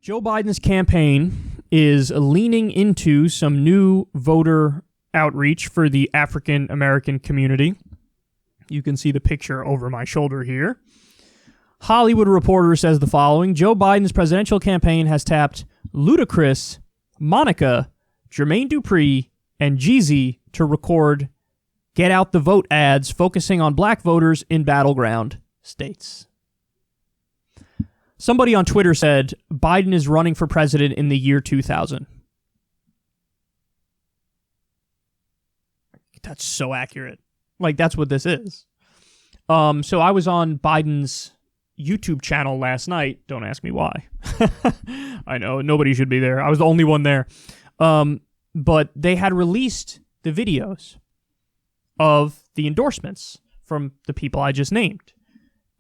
Joe Biden's campaign is leaning into some new voter outreach for the African American community. You can see the picture over my shoulder here. Hollywood Reporter says the following: Joe Biden's presidential campaign has tapped Ludacris, Monica, Jermaine Dupri, and Jeezy to record Get Out the Vote ads focusing on black voters in battleground states. Somebody on Twitter said Biden is running for president in the year 2000. That's so accurate. Like, that's what this is. So I was on Biden's YouTube channel last night. Don't ask me why. I know, nobody should be there. I was the only one there. But they had released the videos of the endorsements from the people I just named.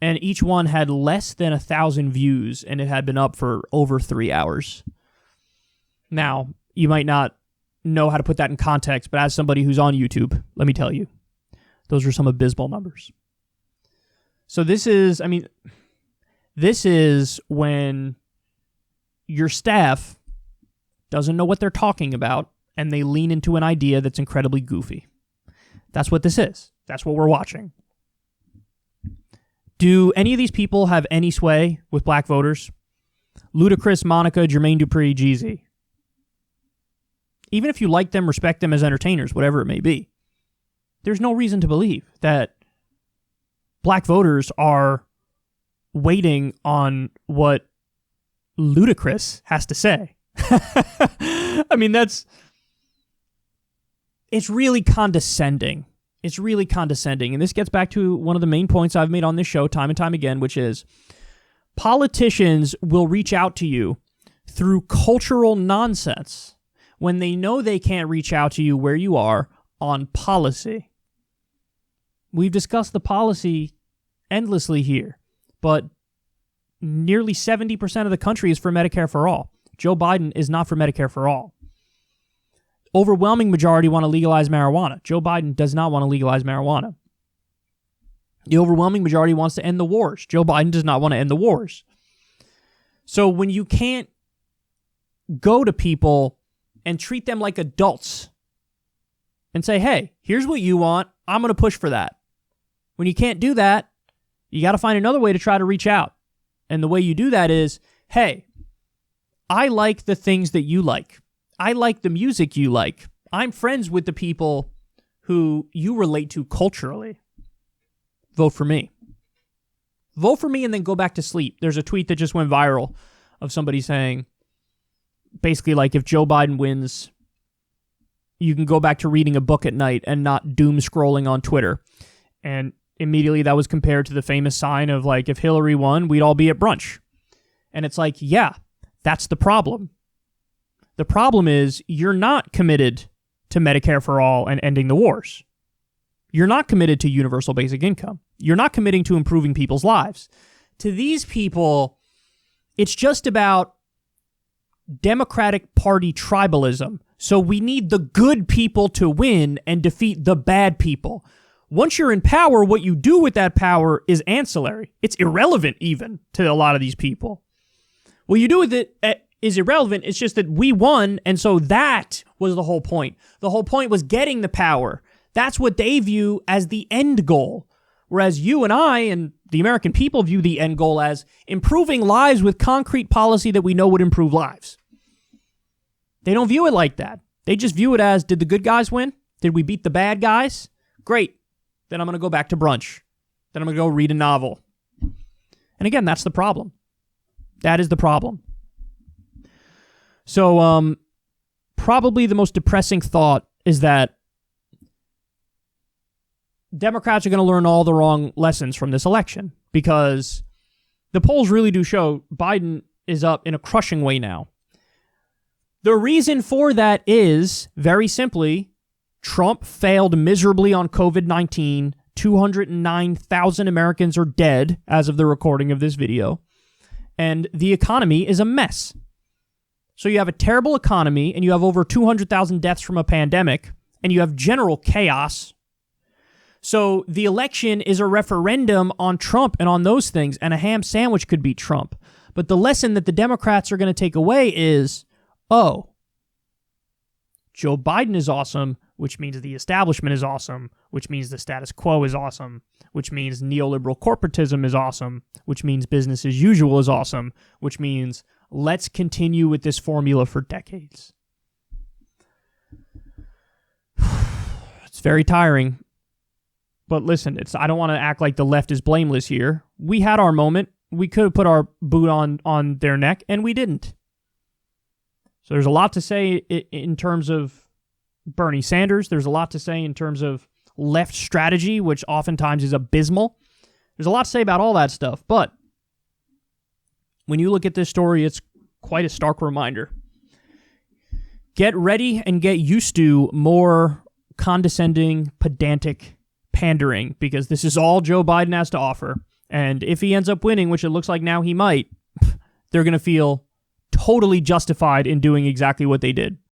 And each one had less than 1,000 views, and it had been up for over 3 hours. Now, you might not know how to put that in context, but as somebody who's on YouTube, let me tell you, those are some abysmal numbers. So this is when your staff doesn't know what they're talking about, and they lean into an idea that's incredibly goofy. That's what this is. That's what we're watching. Do any of these people have any sway with black voters? Ludacris, Monica, Jermaine Dupri, Jeezy. Even if you like them, respect them as entertainers, whatever it may be, there's no reason to believe that black voters are waiting on what Ludacris has to say. I mean, it's really condescending. It's really condescending. And this gets back to one of the main points I've made on this show time and time again, which is politicians will reach out to you through cultural nonsense when they know they can't reach out to you where you are on policy. We've discussed the policy endlessly here, but nearly 70% of the country is for Medicare for all. Joe Biden is not for Medicare for all. Overwhelming majority want to legalize marijuana. Joe Biden does not want to legalize marijuana. The overwhelming majority wants to end the wars. Joe Biden does not want to end the wars. So when you can't go to people and treat them like adults and say, hey, here's what you want, I'm going to push for that. When you can't do that, you got to find another way to try to reach out. And the way you do that is, hey, I like the things that you like. I like the music you like. I'm friends with the people who you relate to culturally. Vote for me. Vote for me and then go back to sleep. There's a tweet that just went viral of somebody saying, basically like, if Joe Biden wins, you can go back to reading a book at night and not doom scrolling on Twitter. And immediately that was compared to the famous sign of like, if Hillary won, we'd all be at brunch. And it's like, yeah, that's the problem. The problem is you're not committed to Medicare for all and ending the wars. You're not committed to universal basic income. You're not committing to improving people's lives. To these people, it's just about Democratic Party tribalism. So we need the good people to win and defeat the bad people. Once you're in power, what you do with that power is ancillary. It's irrelevant even to a lot of these people. What you do with it is irrelevant. It's just that we won, and so that was the whole point. The whole point was getting the power. That's what they view as the end goal. Whereas you and I and the American people view the end goal as improving lives with concrete policy that we know would improve lives. They don't view it like that. They just view it as, did the good guys win? Did we beat the bad guys? Great. Then I'm going to go back to brunch. Then I'm going to go read a novel. And again, that's the problem. That is the problem. So, probably the most depressing thought is that Democrats are going to learn all the wrong lessons from this election, because the polls really do show Biden is up in a crushing way now. The reason for that is, very simply, Trump failed miserably on COVID-19. 209,000 Americans are dead as of the recording of this video. And the economy is a mess. So you have a terrible economy, and you have over 200,000 deaths from a pandemic, and you have general chaos. So the election is a referendum on Trump and on those things, and a ham sandwich could beat Trump. But the lesson that the Democrats are going to take away is, oh, Joe Biden is awesome, which means the establishment is awesome, which means the status quo is awesome, which means neoliberal corporatism is awesome, which means business as usual is awesome, which means let's continue with this formula for decades. It's very tiring. But listen, I don't want to act like the left is blameless here. We had our moment. We could have put our boot on their neck, and we didn't. So there's a lot to say in terms of Bernie Sanders. There's a lot to say in terms of left strategy, which oftentimes is abysmal. There's a lot to say about all that stuff. But when you look at this story, it's quite a stark reminder. Get ready and get used to more condescending, pedantic pandering, because this is all Joe Biden has to offer. And if he ends up winning, which it looks like now he might, they're going to feel totally justified in doing exactly what they did.